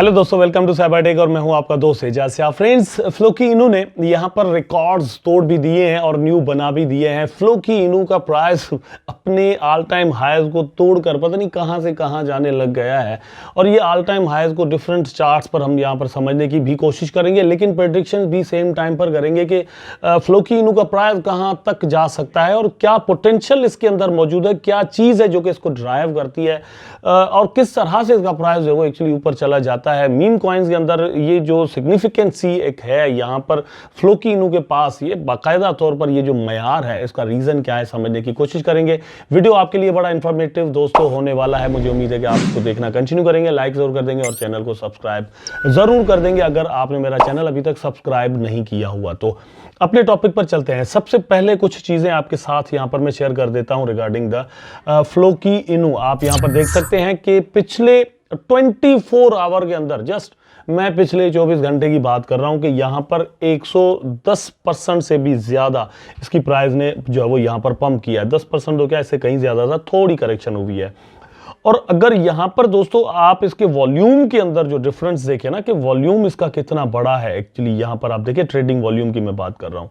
Hello दोस्तों, welcome to Cybertech और मैं हूं आपका दोस्त एजाज सिया। फ्रेंड्स, फ्लोकी इनू ने यहां पर रिकॉर्ड्स तोड़ भी दिए हैं और न्यू बना भी दिए हैं। फ्लोकी इनू का प्राइस अपने ऑल टाइम हाईज को तोड़कर पता नहीं कहां से कहां जाने लग गया है और ये ऑल टाइम हाईज को डिफरेंट चार्ट्स पर हम यहां पर समझने की भी कोशिश करेंगे, लेकिन प्रेडिक्शन भी सेम टाइम पर करेंगे कि फ्लोकी इनू का प्राइस कहां तक जा सकता है और क्या पोटेंशियल इसके अंदर मौजूद है, क्या चीज़ है जो कि इसको ड्राइव करती है और किस तरह से इसका प्राइस जो है एक्चुअली ऊपर चला जाता है। मीम कॉइन्स के अंदर ये जो सिग्निफिकेंसी एक है यहाँ पर फ्लोकी इनू के पास, ये बाकायदा तौर पर ये जो मयार है इसका रीजन क्या है समझने की कोशिश करेंगे। वीडियो आपके लिए बड़ा इंफॉर्मेटिव दोस्तों होने वाला है। मुझे उम्मीद है कि आप इसको देखना कंटिन्यू करेंगे, लाइक जरूर कर देंगे और चैनल को सब्सक्राइब जरूर कर देंगे अगर आपने मेरा चैनल अभी तक सब्सक्राइब नहीं किया हुआ तो। अपने टॉपिक पर चलते हैं। सबसे पहले कुछ चीजें आपके साथ यहां पर मैं शेयर कर देता हूं रिगार्डिंग द फ्लोकी इनू। आप यहां पर देख सकते हैं कि पिछले 24 आवर के अंदर, जस्ट मैं पिछले 24 घंटे की बात कर रहा हूं कि यहां पर 110% से भी ज्यादा इसकी प्राइस ने जो है वो यहां पर पंप किया है। 10% तो क्या, इससे कहीं ज्यादा था, थोड़ी करेक्शन हुई है। और अगर यहां पर दोस्तों आप इसके वॉल्यूम के अंदर जो डिफरेंस देखें ना कि वॉल्यूम इसका कितना बड़ा है, एक्चुअली यहां पर आप देखिए ट्रेडिंग वॉल्यूम की मैं बात कर रहा हूं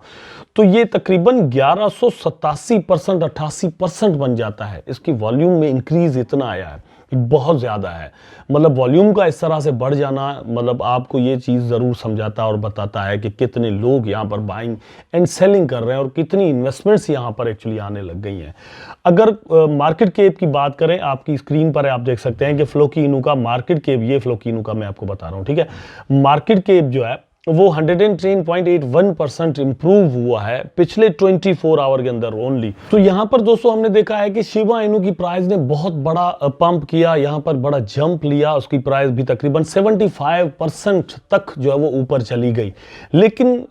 तो ये तकरीबन 1187% 88% बन जाता है। इसकी वॉल्यूम में इंक्रीज इतना आया है, बहुत ज्यादा है। मतलब वॉल्यूम का इस तरह से बढ़ जाना मतलब आपको ये चीज जरूर समझाता और बताता है कि कितने लोग यहां पर बाइंग एंड सेलिंग कर रहे हैं और कितनी इन्वेस्टमेंट्स यहां पर एक्चुअली आने लग गई हैं। अगर मार्केट कैप की बात करें, आपकी स्क्रीन पर आप देख सकते हैं कि फ्लोकी इनू का मार्केट कैप, ये फ्लोकी इनू का मैं आपको बता रहा हूं, ठीक है। मार्केट कैप जो है वो 110.81% इंप्रूव हुआ है पिछले 24 आवर के अंदर ओनली। तो यहां पर दोस्तों हमने देखा है कि शिबा इनू की प्राइस ने बहुत बड़ा पंप किया, यहां पर बड़ा जंप लिया, उसकी प्राइस भी तकरीबन 75% तक जो है वो ऊपर चली गई। लेकिन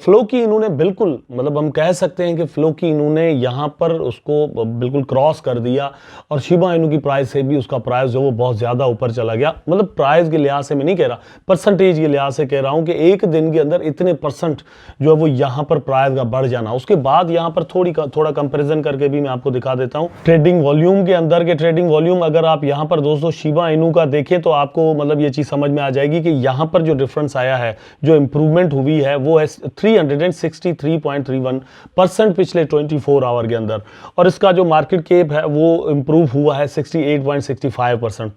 फ्लोकी इनू ने बिल्कुल, मतलब हम कह सकते हैं कि फ्लोकी इनू ने यहां पर उसको बिल्कुल क्रॉस कर दिया और शिबा इनू की प्राइस से भी उसका प्राइस जो वो बहुत ज्यादा ऊपर चला गया। मतलब प्राइस के लिहाज से मैं नहीं कह रहा, परसेंटेज के लिहाज से कह रहा हूं कि एक दिन के अंदर इतने परसेंट जो है वो यहां पर प्राइस का बढ़ जाना। उसके बाद यहां पर थोड़ा कंपैरिजन करके भी मैं आपको दिखा देता हूं ट्रेडिंग वॉल्यूम के अंदर के ट्रेडिंग वॉल्यूम। अगर आप यहां पर दोस्तों शिबा इनू का देखें तो आपको मतलब ये चीज समझ में आ जाएगी कि यहां पर जो डिफरेंस आया है, जो इंप्रूवमेंट हुई है वो है 363.31% पिछले 24 आवर के अंदर। और इसका जो मार्केट कैप है वो इंप्रूव हुआ है 68.65%।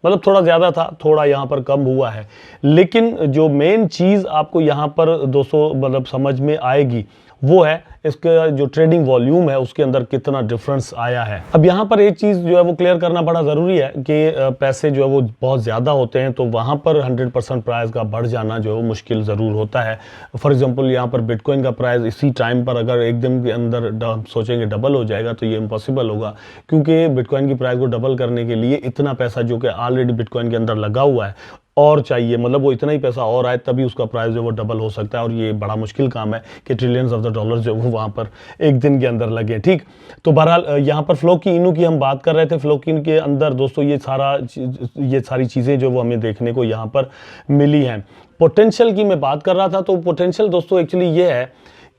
मतलब थोड़ा ज्यादा था, थोड़ा यहां पर कम हुआ है। लेकिन जो मेन चीज आपको यहां पर दोस्तों मतलब समझ में आएगी वो है इसका जो ट्रेडिंग वॉल्यूम है उसके अंदर कितना डिफरेंस आया है। अब यहाँ पर एक चीज़ जो है वो क्लियर करना बड़ा ज़रूरी है कि पैसे जो है वो बहुत ज़्यादा होते हैं तो वहाँ पर 100% प्राइस का बढ़ जाना जो है वो मुश्किल ज़रूर होता है। फॉर एग्जांपल यहाँ पर बिटकॉइन का प्राइस इसी टाइम पर अगर एक दिन के अंदर सोचेंगे डबल हो जाएगा तो ये इम्पॉसिबल होगा, क्योंकि बिटकॉइन की प्राइस को डबल करने के लिए इतना पैसा जो कि ऑलरेडी बिटकॉइन के अंदर लगा हुआ है और चाहिए, मतलब वो इतना ही पैसा और आए तभी उसका प्राइस जो वो डबल हो सकता है। और ये बड़ा मुश्किल काम है कि ट्रिलियंस ऑफ द डॉलर्स जो वो वहाँ पर एक दिन के अंदर लगे। ठीक, तो बहरहाल यहाँ पर फ्लोकी इनू की हम बात कर रहे थे। फ्लोकी इनू के अंदर दोस्तों ये सारी चीज़ें जो वो हमें देखने को यहाँ पर मिली हैं। पोटेंशियल की मैं बात कर रहा था, तो पोटेंशियल दोस्तों एक्चुअली ये है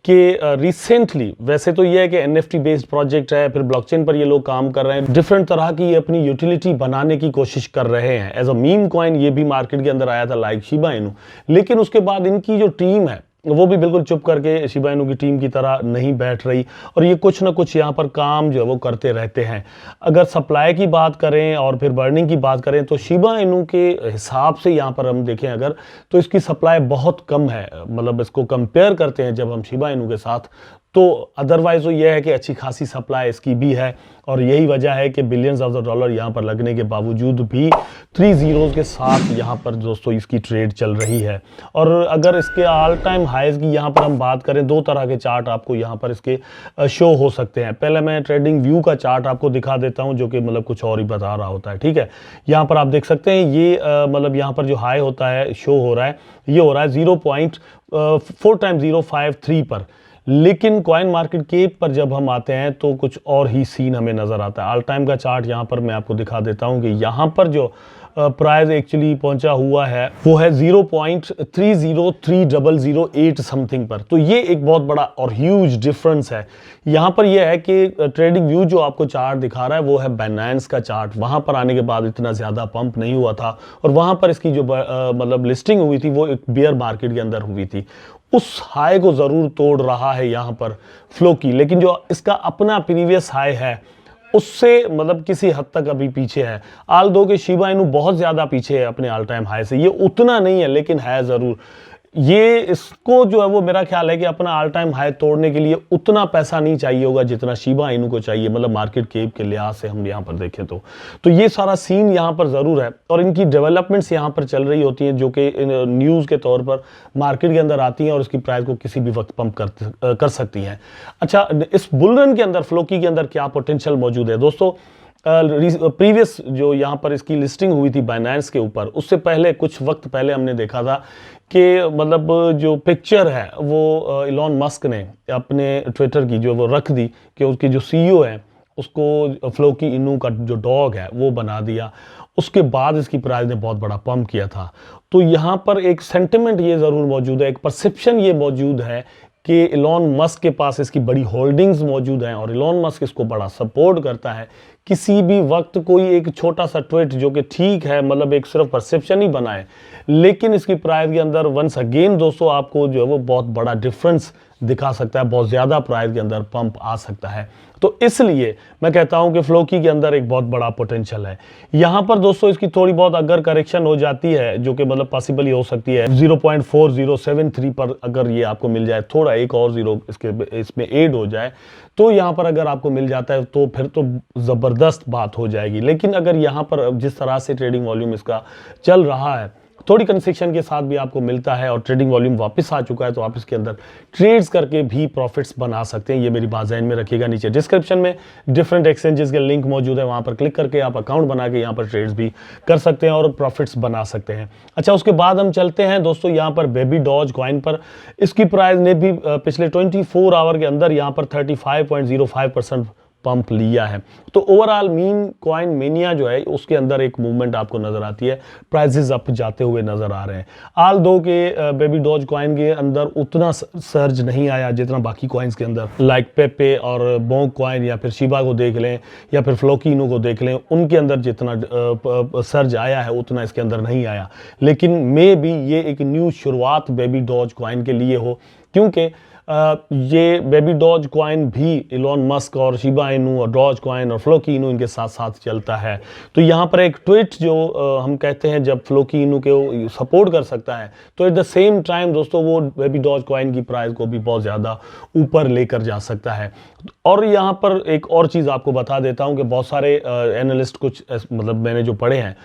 कि रिसेंटली वैसे तो ये है कि एनएफटी बेस्ड प्रोजेक्ट है, फिर ब्लॉकचेन पर ये लोग काम कर रहे हैं, डिफरेंट तरह की ये अपनी यूटिलिटी बनाने की कोशिश कर रहे हैं। एज अ मीम कॉइन ये भी मार्केट के अंदर आया था लाइक शिबा इनू, लेकिन उसके बाद इनकी जो टीम है वो भी बिल्कुल चुप करके शिबा इनू की टीम की तरह नहीं बैठ रही और ये कुछ ना कुछ यहाँ पर काम जो है वो करते रहते हैं। अगर सप्लाई की बात करें और फिर बर्निंग की बात करें तो शिबा इनू के हिसाब से यहाँ पर हम देखें अगर तो इसकी सप्लाई बहुत कम है। मतलब इसको कंपेयर करते हैं जब हम शिबा इनू के साथ तो अदरवाइज तो यह है कि अच्छी खासी सप्लाई इसकी भी है और यही वजह है कि बिलियंस ऑफ द डॉलर यहाँ पर लगने के बावजूद भी 3 zeros के साथ यहाँ पर दोस्तों इसकी ट्रेड चल रही है। और अगर इसके ऑल टाइम हाइज की यहाँ पर हम बात करें, दो तरह के चार्ट आपको यहाँ पर इसके शो हो सकते हैं। पहले मैं ट्रेडिंग व्यू का चार्ट आपको दिखा देता हूँ जो कि मतलब कुछ और ही बता रहा होता है। ठीक है, यहाँ पर आप देख सकते हैं ये मतलब यहाँ पर जो हाई होता है शो हो रहा है, ये हो रहा है 0.4x053 पर। लेकिन कॉइन मार्केट कैप पर जब हम आते हैं तो कुछ और ही सीन हमें नजर आता है। ऑल टाइम का चार्ट यहाँ पर मैं आपको दिखा देता हूँ कि यहाँ पर जो प्राइस एक्चुअली पहुंचा हुआ है वो है 0.303008 समथिंग पर। तो ये एक बहुत बड़ा और ह्यूज डिफरेंस है। यहाँ पर यह है कि ट्रेडिंग व्यू जो आपको चार्ट दिखा रहा है वो है बाइनेंस का चार्ट। वहां पर आने के बाद इतना ज्यादा पंप नहीं हुआ था और वहां पर इसकी जो मतलब लिस्टिंग हुई थी वो एक बियर मार्केट के अंदर हुई थी। उस हाई को जरूर तोड़ रहा है यहाँ पर फ्लोकी, लेकिन जो इसका अपना प्रीवियस हाई है उससे मतलब किसी हद तक अभी पीछे है। आल दो के शिबा इनू बहुत ज्यादा पीछे है अपने ऑल टाइम हाई से, ये उतना नहीं है लेकिन है जरूर। ये इसको जो है वो मेरा ख्याल है कि अपना ऑल टाइम हाई तोड़ने के लिए उतना पैसा नहीं चाहिए होगा जितना शिबा इनू को चाहिए, मतलब मार्केट कैप के लिहाज से हम यहाँ पर देखें तो ये सारा सीन यहाँ पर जरूर है और इनकी डेवलपमेंट्स यहाँ पर चल रही होती हैं जो कि न्यूज़ के तौर पर मार्केट के अंदर आती हैं और इसकी प्राइस को किसी भी वक्त पंप कर सकती हैं। अच्छा, इस बुल रन के अंदर फ्लोकी के अंदर क्या पोटेंशियल मौजूद है दोस्तों? प्रीवियस जो यहाँ पर इसकी लिस्टिंग हुई थी बाइनेंस के ऊपर, उससे पहले कुछ वक्त पहले हमने देखा था कि मतलब जो पिक्चर है वो इलॉन मस्क ने अपने ट्विटर की जो वो रख दी कि उसकी जो सीईओ है उसको फ्लोकी इनू का जो डॉग है वो बना दिया। उसके बाद इसकी प्राइस ने बहुत बड़ा पंप किया था। तो यहाँ पर एक सेंटिमेंट ये ज़रूर मौजूद है, एक परसेप्शन ये मौजूद है कि इलॉन मस्क के पास इसकी बड़ी होल्डिंग्स मौजूद हैं और इलॉन मस्क इसको बड़ा सपोर्ट करता है। किसी भी वक्त कोई एक छोटा सा ट्वीट जो कि ठीक है, मतलब एक सिर्फ परसेप्शन ही बनाए, लेकिन इसकी प्राइस के अंदर वंस अगेन दोस्तों आपको जो है वो बहुत बड़ा डिफरेंस दिखा सकता है, बहुत ज़्यादा प्राइस के अंदर पंप आ सकता है। तो इसलिए मैं कहता हूं कि फ्लोकी के अंदर एक बहुत बड़ा पोटेंशियल है। यहां पर दोस्तों इसकी थोड़ी बहुत अगर करेक्शन हो जाती है जो कि मतलब पॉसिबल ही हो सकती है 0.4073 पर, अगर ये आपको मिल जाए, थोड़ा एक और जीरो इसमें ऐड हो जाए तो यहां पर अगर आपको मिल जाता है तो फिर तो ज़बरदस्त बात हो जाएगी। लेकिन अगर यहां पर जिस तरह से ट्रेडिंग वॉल्यूम इसका चल रहा है, थोड़ी कंसेक्शन के साथ भी आपको मिलता है और ट्रेडिंग वॉल्यूम वापस आ चुका है, तो आप इसके अंदर ट्रेड्स करके भी प्रॉफिट्स बना सकते हैं। ये मेरी बात ज़हन में रखिएगा। नीचे डिस्क्रिप्शन में डिफरेंट एक्सचेंजेस के लिंक मौजूद है, वहां पर क्लिक करके आप अकाउंट बना के यहाँ पर ट्रेड्स भी कर सकते हैं और प्रॉफिट्स बना सकते हैं। अच्छा, उसके बाद हम चलते हैं दोस्तों यहाँ पर बेबी डॉज कॉइन पर। इसकी प्राइस ने भी पिछले 24 आवर के अंदर यहाँ पर 35.05% पंप लिया है। तो ओवरऑल मीन कॉइन मेनिया जो है उसके अंदर एक मूवमेंट आपको नजर आती है, प्राइसेस अप जाते हुए नजर आ रहे हैं। आल दो के बेबी डॉज कॉइन के अंदर उतना सर्ज नहीं आया जितना बाकी कॉइन्स के अंदर, लाइक पेपे और बोंग कॉइन या फिर शिबा को देख लें या फिर फ्लोकिनो को देख लें, उनके अंदर जितना सर्ज आया है उतना इसके अंदर नहीं आया। लेकिन मे भी ये एक न्यू शुरुआत बेबी डॉज कॉइन के लिए हो, क्योंकि ये बेबी डॉज कॉइन भी इलॉन मस्क और शिबा इनू और डॉज कॉइन और फ्लोकी इनू इनके साथ साथ चलता है। तो यहाँ पर एक ट्वीट जो हम कहते हैं जब फ्लोकी इनू के सपोर्ट कर सकता है, तो एट द सेम टाइम दोस्तों वो बेबी डॉज कॉइन की प्राइस को भी बहुत ज़्यादा ऊपर लेकर जा सकता है। और यहाँ पर एक और चीज़ आपको बता देता हूँ कि बहुत सारे एनालिस्ट कुछ मतलब मैंने जो पढ़े हैं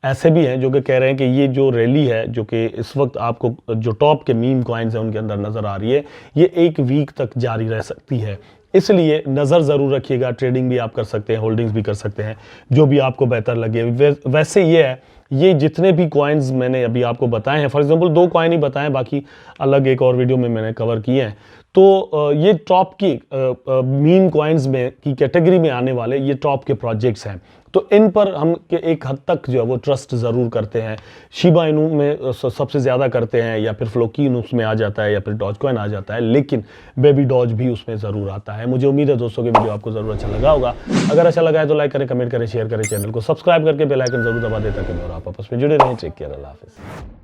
ऐसे भी हैं जो कि कह रहे हैं कि ये जो रैली है जो कि इस वक्त आपको जो टॉप के मीम कॉइन्स हैं उनके अंदर नज़र आ रही है, ये एक वीक तक जारी रह सकती है। इसलिए नज़र ज़रूर रखिएगा। ट्रेडिंग भी आप कर सकते हैं, होल्डिंग्स भी कर सकते हैं, जो भी आपको बेहतर लगे। वैसे ये है, ये जितने भी कॉइन्स मैंने अभी आपको बताए हैं, फॉर एग्जांपल 2 कॉइन ही बताए, बाकी अलग एक और वीडियो में मैंने कवर किए हैं, तो ये टॉप की मीम कॉइन्स में की कैटेगरी में आने वाले ये टॉप के प्रोजेक्ट्स हैं। तो इन पर हम एक हद तक जो है वो ट्रस्ट ज़रूर करते हैं। शिबा इनू में सबसे ज़्यादा करते हैं, या फिर फ्लोकी इनू उसमें आ जाता है, या फिर डॉज कॉइन आ जाता है, लेकिन बेबी डॉज भी उसमें ज़रूर आता है। मुझे उम्मीद है दोस्तों कि वीडियो आपको ज़रूर अच्छा लगा होगा। अगर अच्छा लगा है तो लाइक करें, कमेंट करें, शेयर करें, चैनल को सब्सक्राइब करके बेल आइकन ज़रूर दबा दें ताकि मैं और आप आपस में जुड़े रहें। टेक केयर, अल्लाह हाफिज़।